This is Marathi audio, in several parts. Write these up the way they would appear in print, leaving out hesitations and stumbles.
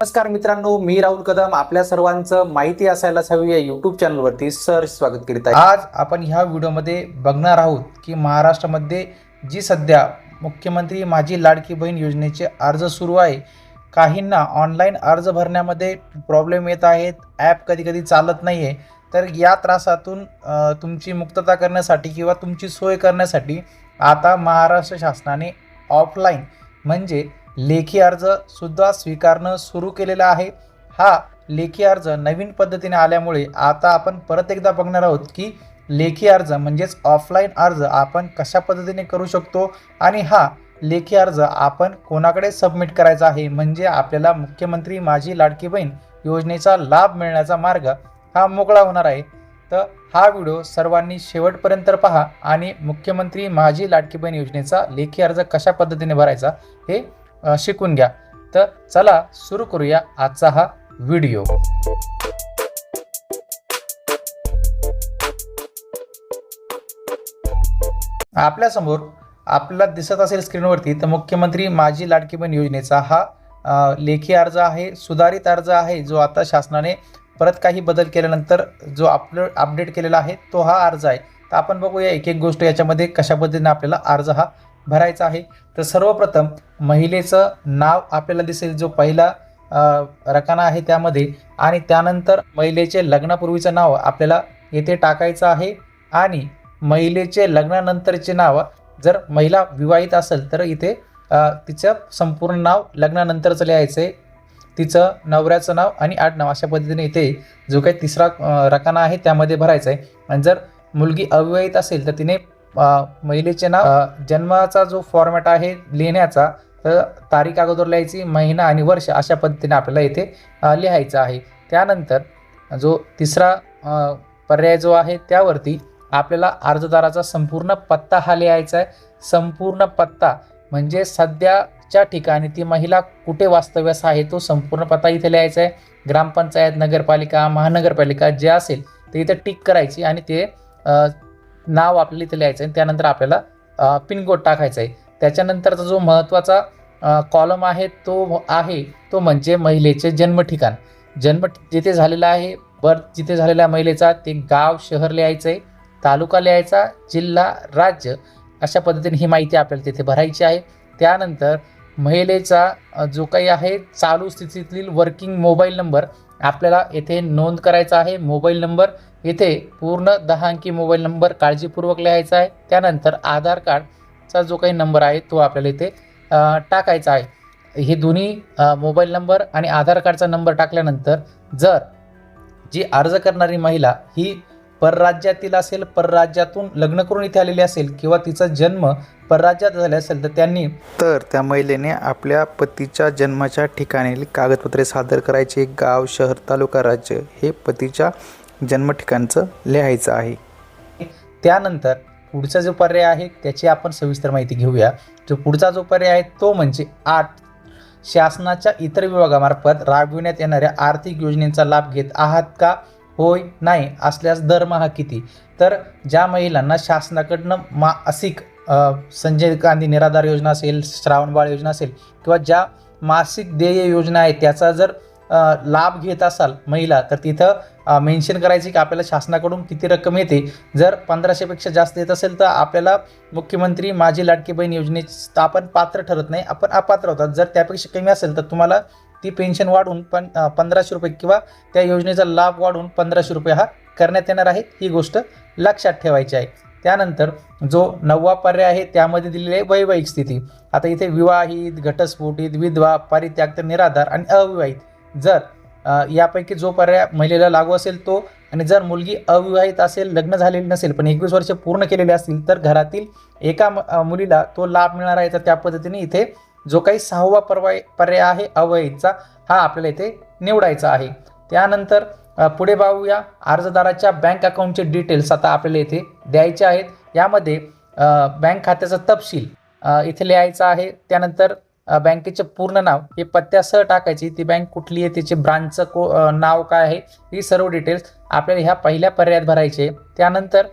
नमस्कार मित्रांनो, मी राहुल कदम आपल्या सर्वांचं माहिती असायलाच हवी या यूट्यूब चॅनलवरती स्वागत करीत आहे। आज आपण ह्या व्हिडिओमध्ये बघणार आहोत की महाराष्ट्रामध्ये जी सध्या मुख्यमंत्री माझी लाडकी बहीण योजनेचे अर्ज सुरू आहे, काहींना ऑनलाईन अर्ज भरण्यामध्ये प्रॉब्लेम येत आहेत, ॲप कधी कधी चालत नाही आहे। तर या त्रासातून तुमची मुक्तता करण्यासाठी किंवा तुमची सोय करण्यासाठी आता महाराष्ट्र शासनाने ऑफलाईन म्हणजे लेखी अर्ज सुद्धा स्वीकारणं सुरू केलेलं आहे। हा लेखी अर्ज नवीन पद्धतीने आल्यामुळे आता आपण परत एकदा बघणार आहोत की लेखी अर्ज म्हणजेच ऑफलाईन अर्ज आपण कशा पद्धतीने करू शकतो आणि हा लेखी अर्ज आपण कोणाकडे सबमिट करायचा आहे, म्हणजे आपल्याला मुख्यमंत्री माझी लाडकी बहीण योजनेचा लाभ मिळण्याचा मार्ग हा मोकळा होणार आहे। तर हा व्हिडिओ सर्वांनी शेवटपर्यंत पहा आणि मुख्यमंत्री माझी लाडकी बहीण योजनेचा लेखी अर्ज कशा पद्धतीने भरायचा हे शिकून घ्या। तर चला सुरू करूया आजचा हा व्हिडिओ। आपल्या समोर आपल्याला दिसत असेल स्क्रीनवरती तर मुख्यमंत्री माझी लाडकी बहीण योजनेचा हा लेखी अर्ज आहे, सुधारित अर्ज आहे, जो आता शासनाने परत काही बदल केल्यानंतर जो अपडेट केलेला आहे तो हा अर्ज आहे। तर आपण बघूया एक एक गोष्ट याच्यामध्ये कशा पद्धतीने आपल्याला अर्ज हा भरायचा आहे। तर सर्वप्रथम महिलेचं नाव आपल्याला दिसेल, जो पहिला रकाना आहे त्यामध्ये, आणि त्यानंतर महिलेचे लग्नापूर्वीचं नाव आपल्याला येथे टाकायचं आहे आणि महिलेचे लग्नानंतरचे नाव, जर महिला विवाहित असेल तर इथे तिचं संपूर्ण नाव लग्नानंतरचं लिहायचं आहे, तिचं नवऱ्याचं नाव आणि आडनाव अशा पद्धतीने इथे जो काही तिसरा रकाना आहे त्यामध्ये भरायचं आहे। आणि जर मुलगी अविवाहित असेल तर तिने महिलेचे नाव, जन्माचा जो फॉर्मॅट आहे लिहिण्याचा, तर तारीख अगोदर लिहायची, महिना आणि वर्ष अशा पद्धतीने आपल्याला इथे लिहायचं आहे। त्यानंतर जो तिसरा पर्याय जो आहे त्यावरती आपल्याला अर्जदाराचा संपूर्ण पत्ता हा लिहायचा आहे। संपूर्ण पत्ता म्हणजे सध्याच्या ठिकाणी ती महिला कुठे वास्तव्यास आहे तो संपूर्ण पत्ता इथे लिहायचा आहे। ग्रामपंचायत, नगरपालिका, महानगरपालिका जे असेल ते इथे टिक करायची आणि ते नाव आपल्याला इथे लिहायचं आहे। त्यानंतर आपल्याला पिनकोड टाकायचा आहे। त्याच्यानंतरचा जो महत्त्वाचा कॉलम आहे तो म्हणजे महिलेचे जन्म ठिकाण, जन्म जिथे झालेला आहे, बर्थ जिथे झालेला आहे महिलेचा, ते गाव शहर लिहायचं आहे, तालुका लिहायचा, जिल्हा, राज्य अशा पद्धतीने ही माहिती आपल्याला तिथे भरायची आहे। त्यानंतर महिलेचा जो काही आहे चालू स्थितीतील वर्किंग मोबाईल नंबर आपल्याला येथे नोंद करायचा आहे। मोबाईल नंबर इथे पूर्ण 10 अंकी मोबाईल नंबर काळजीपूर्वक लिहायचा आहे। त्यानंतर आधार कार्डचा जो काही नंबर आहे तो आपल्याला इथे टाकायचा आहे। हे दोन्ही मोबाईल नंबर आणि आधार कार्डचा नंबर टाकल्यानंतर जर जी अर्ज करणारी महिला ही परराज्यातील असेल, परराज्यातून लग्न करून इथे आलेली असेल किंवा तिचा जन्म परराज्यात झाला असेल तर त्या महिलेने आपल्या पतीच्या जन्माच्या ठिकाणी कागदपत्रे सादर करायचे। गाव, शहर, तालुका, राज्य हे पतीच्या जन्म ठिकाणचं लिहायचं आहे। त्यानंतर पुढचा जो पर्याय आहे त्याची आपण सविस्तर माहिती घेऊया। जो पुढचा जो पर्याय आहे तो म्हणजे 8, शासनाच्या इतर विभागामार्फत राबविण्यात येणाऱ्या आर्थिक योजनेचा लाभ घेत आहात का? होय, नाही असल्यास दरमहा किती? तर ज्या महिलांना शासनाकडनं मासिक संजय गांधी निराधार योजना असेल, श्रावणबाळ योजना असेल किंवा ज्या मासिक देय योजना आहे त्याचा जर लाभ घेत असाल महिला, तर तिथं मेन्शन करायची की आपल्याला शासनाकडून किती रक्कम येते। जर 1500पेक्षा जास्त येत असेल तर आपल्याला मुख्यमंत्री माझी लाडकी बहीण योजनेत आपण पात्र ठरत नाही, आपण अपात्र होतात। जर त्यापेक्षा कमी असेल तर तुम्हाला ती पेन्शन वाढून 1500 रुपये किंवा त्या योजनेचा लाभ वाढून 1500 रुपये हा करण्यात येणार आहे, ही गोष्ट लक्षात ठेवायची आहे। त्यानंतर जो 9वा पर्याय आहे त्यामध्ये दिलेली आहे वैवाहिक स्थिती। आता इथे विवाहित, घटस्फोटित, विधवा, परित्यक्त, निराधार आणि अविवाहित, जर यापैकी जो पर्याय महिलेला लागू असेल तो, आणि जर मुलगी अविवाहित असेल, लग्न झालेली नसेल पण 21 वर्ष पूर्ण केलेली असतील तर घरातील एका मुलीला तो लाभ मिळणार आहे। तर त्या पद्धतीने इथे जो काही 6वा पर्याय आहे अविवाहितचा हा आपल्याला इथे निवडायचा आहे। त्यानंतर पुढे पाहूया, अर्जदाराच्या बँक अकाउंटचे डिटेल्स आता आपल्याला इथे द्यायचे आहेत। यामध्ये बँक खात्याचा तपशील इथे लिहायचा आहे। त्यानंतर बँकेचे पूर्ण नाव हे पत्त्यासह टाकायची, ती बँक कुठली आहे, तिचे ब्रांचचं नाव काय आहे, ही सर्व डिटेल्स आपल्याला ह्या पहिल्या पर्यायात भरायचे। त्यानंतर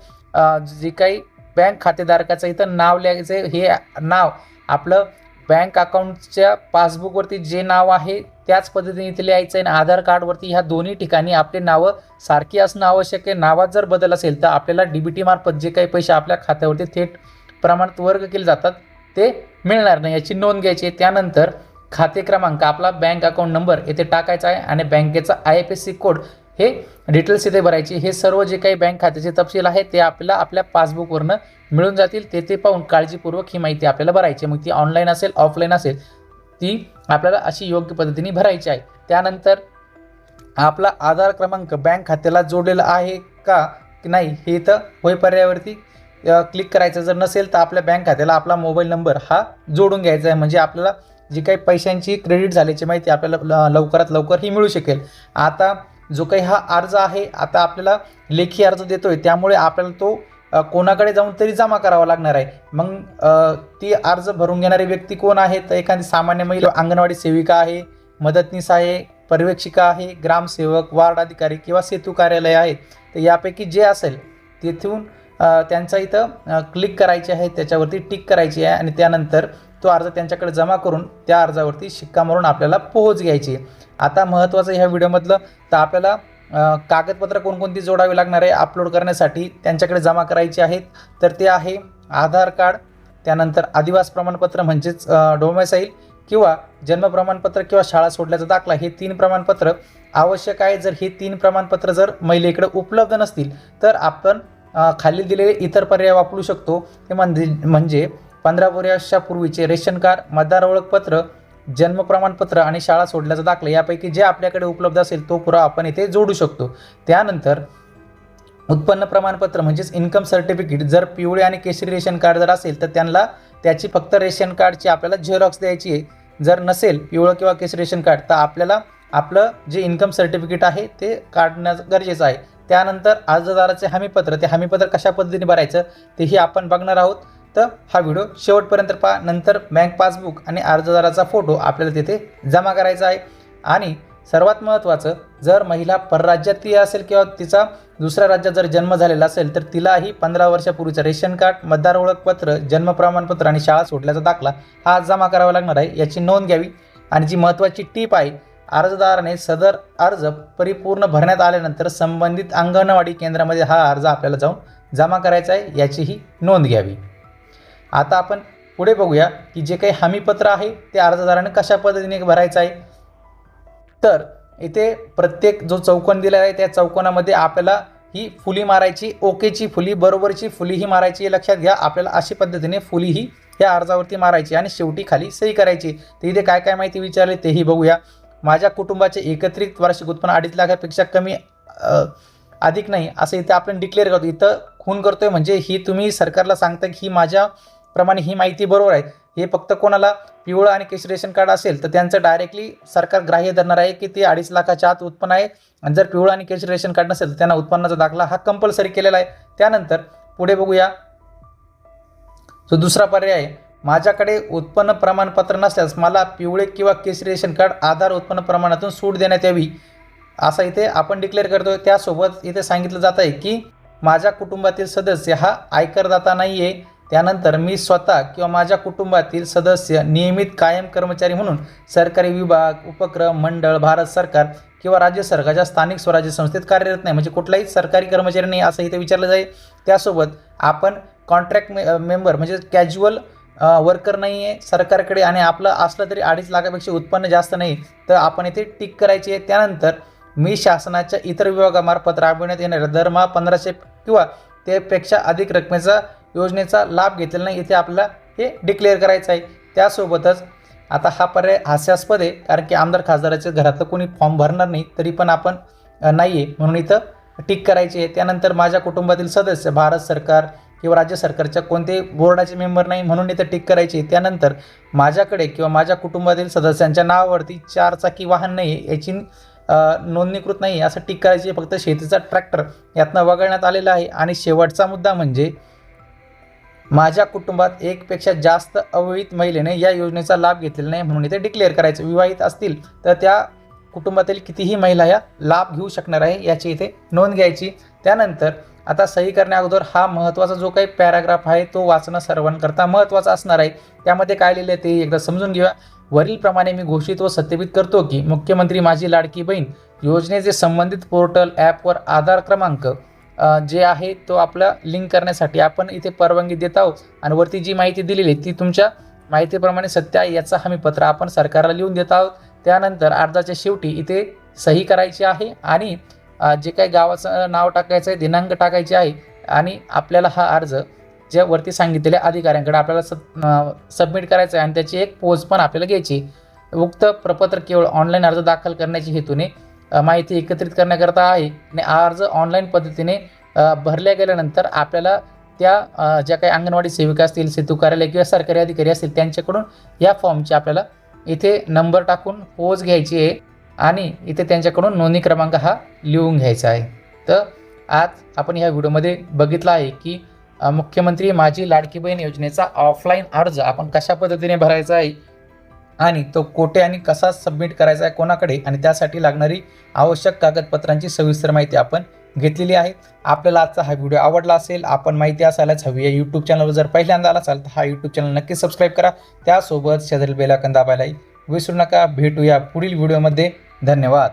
जे काही बँक खातेधारकाचं इथं नाव लिहायचं, हे नाव आपलं बँक अकाउंटच्या पासबुकवरती जे नाव आहे त्याच पद्धतीने इथे लिहायचं आहे आणि आधार कार्डवरती ह्या दोन्ही ठिकाणी आपले नावं सारखी असणं आवश्यक आहे. नावात जर बदल असेल तर आपल्याला DBT मार्फत जे काही पैसे आपल्या खात्यावरती थेट प्रमाणात वर्ग केले जातात ते मिळणार नाही, याची नोंद घ्यायची आहे. त्यानंतर खाते क्रमांक, आपला बँक अकाउंट नंबर येथे टाकायचा आहे आणि बँकेचा IFSC कोड हे डिटेल्स इथे भरायचे. हे सर्व जे काही बँक खात्याचे तपशील आहे ते आपल्याला आपल्या पासबुकवरनं मिळून जातील. ते पाहून काळजीपूर्वक ही माहिती आपल्याला भरायची. मग ती ऑनलाईन असेल ऑफलाईन असेल ती आपल्याला अशी योग्य पद्धतीने भरायची आहे. त्यानंतर आपला आधार क्रमांक बँक खात्याला जोडलेला आहे का की नाही हे इथं होय पर्यायावरती क्लिक करायचं. जर नसेल तर आपल्या बँक खात्याला आपला मोबाईल नंबर हा जोडून घ्यायचा आहे, म्हणजे आपल्याला जी काही पैशांची क्रेडिट झाल्याची माहिती आपल्याला लवकरात लवकर ही मिळू शकेल. आता जो काही हा अर्ज आहे, आता आपल्याला लेखी अर्ज देतोय त्यामुळे आपल्याला तो कोणाकडे जाऊन तरी जमा करावा लागणार आहे. मग ती अर्ज भरून घेणारी व्यक्ती कोण आहे, तर एखादी सामान्य महिला, अंगणवाडी सेविका आहे, मदतनीस आहे, पर्यवेक्षिका आहे, ग्रामसेवक, वार्ड अधिकारी किंवा सेतू कार्यालय आहेत. तर यापैकी जे असेल तिथून त्यांचा इथं क्लिक करायचे आहे, त्याच्यावरती टिक करायची आहे आणि त्यानंतर तो अर्ज त्यांच्याकडे जमा करून त्या अर्जावरती शिक्का मारून आपल्याला पोहोच घ्यायची. आता महत्त्वाचं ह्या व्हिडिओमधलं, तर आपल्याला कागदपत्र कोणकोणती जोडावी लागणार आहे अपलोड करण्यासाठी, त्यांच्याकडे जमा करायची आहेत. तर ते आहे आधार कार्ड, त्यानंतर आदिवासी प्रमाणपत्र म्हणजेच डोमेसाईल किंवा जन्म प्रमाणपत्र किंवा शाळा सोडल्याचा दाखला, हे 3 प्रमाणपत्र आवश्यक आहे. जर हे 3 प्रमाणपत्र जर महिलेकडे उपलब्ध नसतील तर आपण खाली दिलेले इतर पर्याय वापरू शकतो. ते म्हणजे 15 वर्षापूर्वीचे रेशन कार्ड, मतदार ओळखपत्र, जन्म प्रमाणपत्र आणि शाळा सोडल्याचा दाखला यापैकी जे आपल्याकडे उपलब्ध असेल तो पुरावा आपण इथे जोडू शकतो. त्यानंतर उत्पन्न प्रमाणपत्र म्हणजेच इन्कम सर्टिफिकेट, जर पिवळे आणि केशरी रेशन कार्ड जर असेल तर त्यांना त्याची फक्त रेशन कार्डची आपल्याला झेरॉक्स द्यायची आहे. जर नसेल पिवळं किंवा केशरी रेशन कार्ड तर आपल्याला आपलं जे इन्कम सर्टिफिकेट आहे ते काढणं गरजेचं आहे. त्यानंतर अर्जदाराचे हमीपत्र, ते हमीपत्र कशा पद्धतीने भरायचं तेही आपण बघणार आहोत. तर हा व्हिडिओ शेवटपर्यंत पहा. नंतर बँक पासबुक आणि अर्जदाराचा फोटो आपल्याला तिथे जमा करायचा आहे. आणि सर्वात महत्त्वाचं, जर महिला परराज्यातली असेल किंवा तिचा दुसऱ्या राज्यात जर जन्म झालेला असेल तर तिलाही 15 वर्षापूर्वीचं रेशन कार्ड, मतदार ओळखपत्र, जन्म प्रमाणपत्र आणि शाळा सोडल्याचा दाखला हा जमा करावा लागणार आहे, याची नोंद घ्यावी. आणि जी महत्त्वाची टीप आहे, अर्जदाराने सदर अर्ज परिपूर्ण भरण्यात आल्यानंतर संबंधित अंगणवाडी केंद्रामध्ये हा अर्ज आपल्याला जाऊन जमा करायचा आहे, याचीही नोंद घ्यावी. आता आपण पुढे बघूया की जे काही हमीपत्र आहे ते अर्जदाराने कशा पद्धतीने भरायचं आहे. तर इथे प्रत्येक जो चौकोन दिलेला आहे त्या चौकोनामध्ये आपल्याला ही फुली मारायची, ओकेची फुली, बरोबरची फुली ही मारायची. हे लक्षात घ्या, आपल्याला अशी पद्धतीने फुली ही या अर्जावरती मारायची आणि शेवटी खाली सही करायची. तर इथे काय काय माहिती विचारली तेही बघूया. माझ्या कुटुंबाचे एकत्रित वार्षिक उत्पन्न 2.5 लाखापेक्षा कमी अधिक नाही असं इथे आपण डिक्लेअर करतो. इथं खून करतोय म्हणजे ही तुम्ही सरकारला सांगता की ही माझ्याप्रमाणे ही माहिती बरोबर आहे. हे फक्त कोणाला पिवळं आणि केशरी रेशन कार्ड असेल तर त्यांचं डायरेक्टली सरकार ग्राह्य धरणार आहे की ते 2.5 लाखाच्या आत उत्पन्न आहे. आणि जर पिवळं आणि केशरी रेशन कार्ड नसेल तर त्यांना उत्पन्नाचा दाखला हा कंपल्सरी केलेला आहे. त्यानंतर पुढे बघूया, जो दुसरा पर्याय आहे, माझ्याकडे उत्पन्न प्रमाणपत्र नसल्यास मला पिवळे किंवा केशरी रेशन कार्ड आधार उत्पन्न प्रमाणातून सूट देण्यात यावी असं इथे आपण डिक्लेअर करतो. त्यासोबत इथे सांगितलं जात आहे की माझ्या कुटुंबातील सदस्य हा आयकरदाता नाही आहे. त्यानंतर मी स्वतः किंवा माझ्या कुटुंबातील सदस्य नियमित कायम कर्मचारी म्हणून सरकारी विभाग, उपक्रम, मंडळ, भारत सरकार किंवा राज्य सरकारच्या स्थानिक स्वराज्य संस्थेत कार्यरत नाही, म्हणजे कुठलाही सरकारी कर्मचारी नाही असं इथे विचारलं जाईल. त्यासोबत आपण कॉन्ट्रॅक्ट मेंबर म्हणजे कॅज्युअल वर्कर नाही आहे सरकारकडे आणि आपलं असलं तरी 2.5 लाखापेक्षा उत्पन्न जास्त नाही तर आपण इथे टिक करायची आहे. त्यानंतर मी शासनाच्या इतर विभागामार्फत राबविण्यात येणाऱ्या दरमहा 1500 किंवा त्यापेक्षा अधिक रकमेचा योजनेचा लाभ घेतलेला नाही, इथे आपल्याला हे डिक्लेअर करायचं आहे. त्यासोबतच आता हा पर्याय हास्यास्पद आहे कारण की आमदार खासदाराच्या घरातलं कोणी फॉर्म भरणार नाही तरी पण आपण नाही आहे म्हणून इथं टिक करायची आहे. त्यानंतर माझ्या कुटुंबातील सदस्य भारत सरकार किंवा राज्य सरकारच्या कोणत्याही बोर्डाचे मेंबर नाही म्हणून इथं टिक करायची. त्यानंतर माझ्याकडे किंवा माझ्या कुटुंबातील सदस्यांच्या नावावरती 4 चाकी वाहन नाही याची नोंदणीकृत नाही असं टिक करायची. फक्त शेतीचा ट्रॅक्टर यातनं वगळण्यात आलेला आहे. आणि शेवटचा मुद्दा म्हणजे माझ्या कुटुंबात एकपेक्षा जास्त अविवाहित महिलेने या योजनेचा लाभ घेतलेला नाही म्हणून इथे डिक्लेअर करायचं. विवाहित असतील तर त्या कुटुंबातील कितीही महिला या लाभ घेऊ शकणार आहे याची इथे नोंद घ्यायची. त्यानंतर आता सही करण्या अगोदर हा महत्त्वाचा जो काही पॅराग्राफ आहे तो वाचणं सर्वांकरता महत्त्वाचं असणार आहे. त्यामध्ये काय लिहिलं आहे ते एकदा समजून घेऊया. वरीलप्रमाणे मी घोषित व सत्यापित करतो की मुख्यमंत्री माझी लाडकी बहीण योजनेचे संबंधित पोर्टल ॲपवर आधार क्रमांक जे आहे तो आपला लिंक करण्यासाठी आपण इथे परवानगी देत आहोत आणि वरती जी माहिती दिलेली आहे ती तुमच्या माहितीप्रमाणे सत्य आहे याचं हमीपत्र आपण सरकारला लिहून देत आहोत. त्यानंतर अर्जाच्या शेवटी इथे सही करायची आहे आणि जे काही गावाचं नाव टाकायचं आहे, दिनांक टाकायचे आहे आणि आपल्याला हा अर्ज ज्या वरती सांगितलेल्या अधिकाऱ्यांकडे आपल्याला सबमिट करायचा आहे आणि त्याची एक पोच पण आपल्याला घ्यायची. उक्त प्रपत्र केवळ ऑनलाईन अर्ज दाखल करण्याच्या हेतूने माहिती एकत्रित करण्याकरता आहे आणि अर्ज ऑनलाईन पद्धतीने भरल्या गेल्यानंतर आपल्याला त्या ज्या काही अंगणवाडी सेविका असतील, सेतू कार्यालय किंवा सरकारी अधिकारी असतील त्यांच्याकडून या फॉर्मची आपल्याला इथे नंबर टाकून पोच घ्यायची आहे आणि इथे त्यांच्याकडून नोंदणी क्रमांक हा लिहून घ्यायचा आहे. तर आज आपण ह्या व्हिडिओमध्ये बघितलं आहे की मुख्यमंत्री माझी लाडकी बहीण योजनेचा ऑफलाईन अर्ज आपण कशा पद्धतीने भरायचा आहे आणि तो कोठे आणि कसा सबमिट करायचा आहे कोणाकडे आणि त्यासाठी लागणारी आवश्यक कागदपत्रांची सविस्तर माहिती आपण घेतलेली आहे. आपल्याला आजचा हा व्हिडिओ आवडला असेल, आपण माहिती असायलाच हवी या यूट्यूब चॅनलवर जर पहिल्यांदा आला असाल तर हा यूट्यूब चॅनल नक्की सबस्क्राईब करा. त्यासोबत शेजारील बेल आयकॉन दाबायलाही विसरू नका. भेटूया पुढील व्हिडिओमध्ये. धन्यवाद.